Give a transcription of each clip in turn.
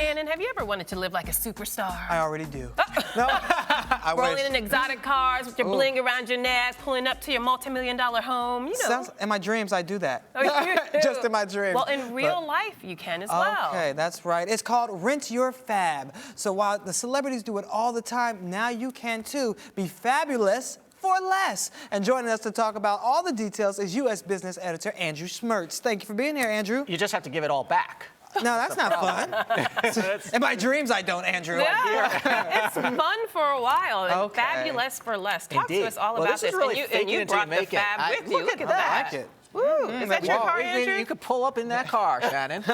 Shannon, have you ever wanted to live like a superstar? I already do. No, I Rolling wish. in exotic cars with your bling around your neck, pulling up to your multi-million-dollar home, you know. In my dreams, I do that. Oh, you do? Just in my dreams. Well, in real life, you can as well. Okay, that's right. It's called Rent Your Fab. So while the celebrities do it all the time, now you can too. Be fabulous for less. And joining us to talk about all the details is U.S. business editor Andrew Schmertz. Thank you for being here, Andrew. You just have to give it all back. No, that's not fun. In my dreams, I don't, Andrew. Yeah, it's fun for a while. And Okay. fabulous for less. Talk Indeed. to us all Well, about this is really and you fake it brought until you the make it. fab with you. Look at that. that. I like it. Woo, is that your car, Andrew? You could pull up in that car, Shannon,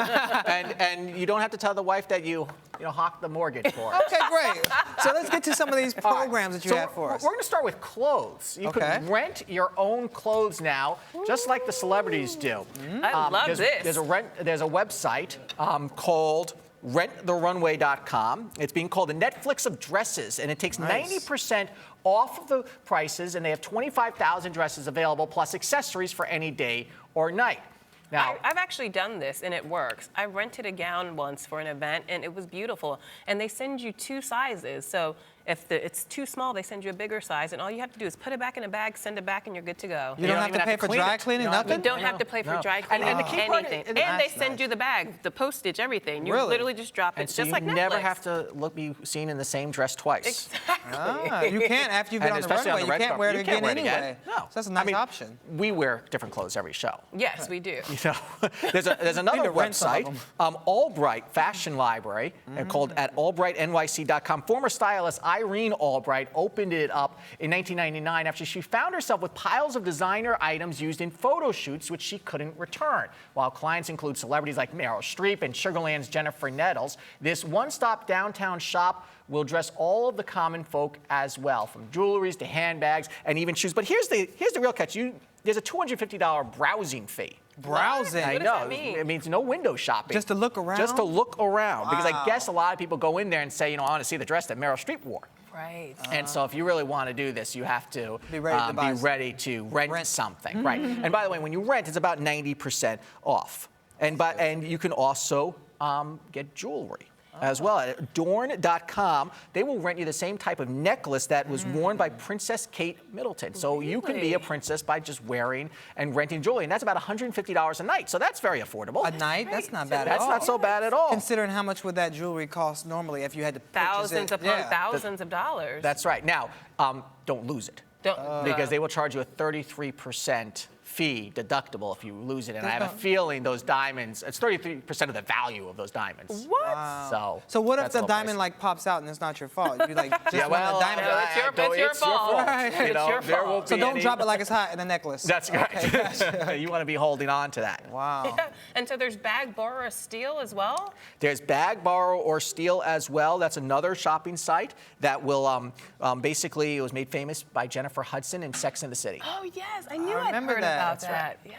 and you don't have to tell the wife that you hawked the mortgage for her. Okay, great. So let's get to some of these programs that you have for us. We're going to start with clothes. You can rent your own clothes now, just like the celebrities do. I love this. There's a website called renttherunway.com. It's being called the Netflix of dresses, and it takes 90% off of the prices, and they have 25,000 dresses available, plus accessories for any day or night. Now, I've actually done this, and it works. I rented a gown once for an event, and it was beautiful. And they send you 2 sizes. So if it's too small, they send you a bigger size, and all you have to do is put it back in a bag, send it back, and you're good to go. You don't have to pay for dry cleaning, nothing? You don't have to pay for dry cleaning, And the key part anything. is- And they send you the bag, the postage, everything. You literally just drop it, and so just you like Netflix. never have to be seen in the same dress twice. Exactly. You can't after you've been on the especially runway. on the You red can't wear it carpet. again You can't wear it anyway. again. No. So that's a nice option. We wear different clothes every show. Yes, we do. You know, there's another to rent some of website, Albright Fashion Library, called at albrightnyc.com. Former stylist Irene Albright opened it up in 1999 after she found herself with piles of designer items used in photo shoots which she couldn't return. While clients include celebrities like Meryl Streep and Sugarland's Jennifer Nettles, this one-stop downtown shop will dress all of the common folk as well, from jewelries to handbags and even shoes. But here's the real catch. There's a $250 browsing fee. Browsing? What I does know. that mean? It means no window shopping. Just to look around? Just to look around. Because I Wow. guess a lot of people go in there and say, I want to see the dress that Meryl Streep wore. Right. And so if you really want to do this, you have to Be ready to rent something. Right. And by the way, when you rent, it's about 90% off. And you can also get jewelry as well. At adorn.com, they will rent you the same type of necklace that was worn by Princess Kate Middleton. So you can be a princess by just wearing and renting jewelry. And that's about $150 a night. So that's very affordable. A night? That's not bad at all. That's not so bad at all. Considering how much would that jewelry cost normally if you had to purchase Thousands it? upon thousands of dollars. That's right. Now, don't lose it. Because they will charge you a 33% fee deductible if you lose it. And I have a feeling those diamonds, it's 33% of the value of those diamonds. What? Wow. So what if that's the a little diamond pricey. like pops out and it's not your fault? You like just Yeah, want the diamond. No, it's your fault. Right. You know, your there fault. won't So be don't any- drop it like it's hot in the necklace. That's right. You want to be holding on to that. Wow. Yeah. And so there's bag, borrow, or steal as well? There's Bag, Borrow, or Steal as well. That's another shopping site that will basically, it was made famous by Jennifer Hudson in Sex and the City. Oh, yes. I knew I'd remember heard that. about that. Yeah.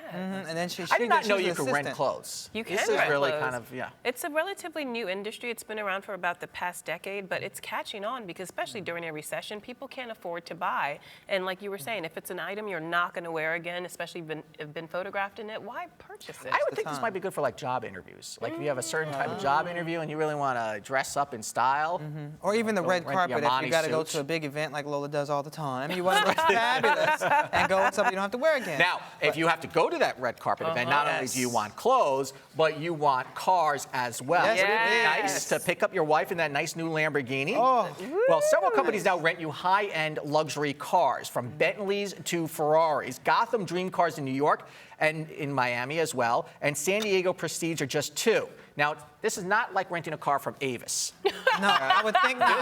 And then she I did not know she you was could the rent assistant. clothes. You can This rent is really clothes. kind of, yeah. It's a relatively new industry. It's been around for about the past decade, but it's catching on because especially during a recession, people can't afford to buy. And like you were saying, if it's an item you're not going to wear again, especially been photographed in it, why purchase it? I would think this might be good for like job interviews. Like if you have a certain type of job interview and you really want to dress up in style. Or even the red rent carpet if Armani you got to go suits. to a big event like Lola does all the time. You want to look fabulous and go with something you don't have to wear again. Now, if you have to go to that red carpet event, not only do you want clothes, but you want cars as well. Yes, Wouldn't it be Yes. nice to pick up your wife in that nice new Lamborghini? Oh. Well, several companies now rent you high-end luxury cars, from Bentleys to Ferraris. Gotham Dream Cars in New York and in Miami as well, and San Diego Prestige are just 2. Now, this is not like renting a car from Avis. No, I would think not.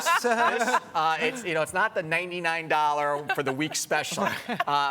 It's not the $99 for the week special.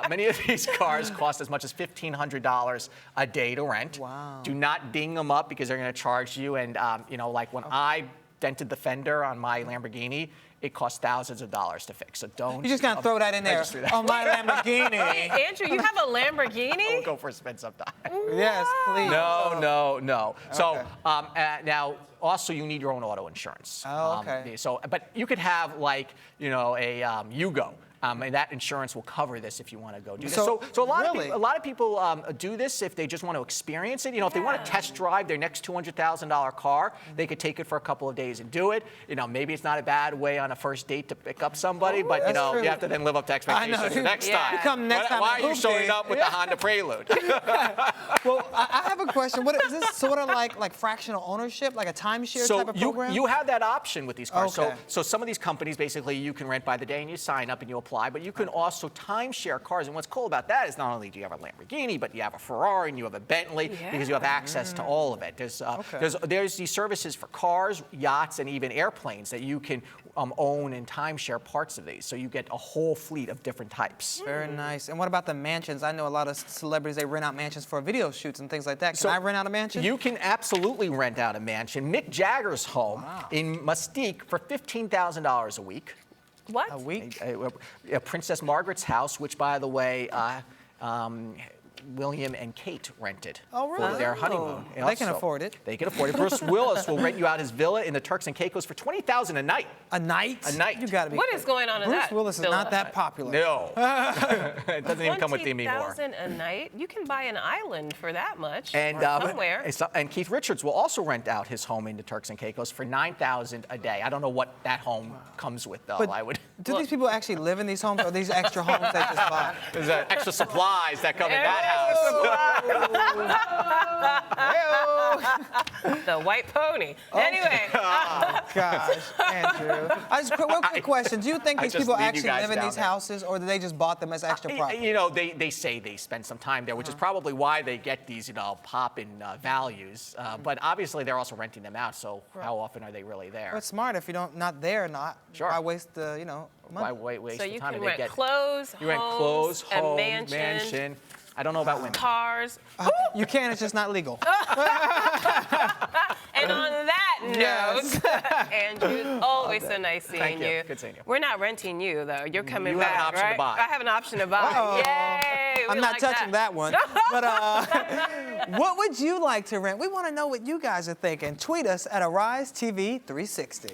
Many of these cars cost as much as $1,500 a day to rent. Wow. Do not ding them up because they're going to charge you. And like when I dented the fender on my Lamborghini, it costs thousands of dollars to fix. So don't. You just gotta throw that in there just do that. on my Lamborghini. Andrew, you have a Lamborghini? We'll go for a spin sometime. Yes, please. No. So Okay. now, also you need your own auto insurance. Oh, okay. But you could have like a Yugo. And that insurance will cover this if you want to go do this. So, So a lot really? of people do this if they just want to experience it. You know, if they want to test drive their next $200,000 car, they could take it for a couple of days and do it. You know, maybe it's not a bad way on a first date to pick up somebody, but you That's know, true. you have to then live up to expectations the next time. You come next time Why on are you Hoop showing Day. up with the Honda Prelude? Well, I have a question. What is this sort of like fractional ownership, like a timeshare So type of program? you have that option with these cars. Okay. So some of these companies, basically, you can rent by the day and you sign up and you apply, but you can also timeshare cars. And what's cool about that is not only do you have a Lamborghini, but you have a Ferrari and you have a Bentley because you have access to all of it. There's these services for cars, yachts, and even airplanes that you can own and timeshare parts of these. So you get a whole fleet of different types. Very nice. And what about the mansions? I know a lot of celebrities, they rent out mansions for video shoots and things like that. Can I rent out a mansion? You can absolutely rent out a mansion. Mick Jagger's home in Mystique for $15,000 a week. What? A week? Princess Margaret's house, which, by the way, William and Kate rented for their honeymoon. They can afford it. They can afford it. Bruce Willis will rent you out his villa in the Turks and Caicos for $20,000 a night. A night? A night. You gotta be. What is going on in Bruce that Willis is villa? not that popular. No, it doesn't even come with them anymore. $20,000 a night? You can buy an island for that much. And somewhere. and Keith Richards will also rent out his home in the Turks and Caicos for $9,000 a day. I don't know what that home comes with, though. But do these people actually live in these homes, or are these extra homes they just buy? There's extra supplies that come in that house. The white pony. Anyway. Oh, gosh, Andrew. Real quick question. Do you think I these just people leave you actually guys live in down these there. houses, or do they just bought them as extra property? You know, they say they spend some time there, which is probably why they get these, you know, pop-in values. But obviously, they're also renting them out, so how often are they really there? Well, it's smart if you not there, Sure. why waste the, money? Why waste So the you time? can They rent get, clothes, you rent clothes, a home, mansion, I don't know about women. cars. You can, it's just not legal. And on that note, Andrew, always so nice seeing Thank you. you. Good seeing you. We're not renting you, though. You're coming You have back, an option to right? buy. I have an option to buy. Uh-oh. Yay! I'm we not like touching that one. But what would you like to rent? We want to know what you guys are thinking. Tweet us at Arise TV 360.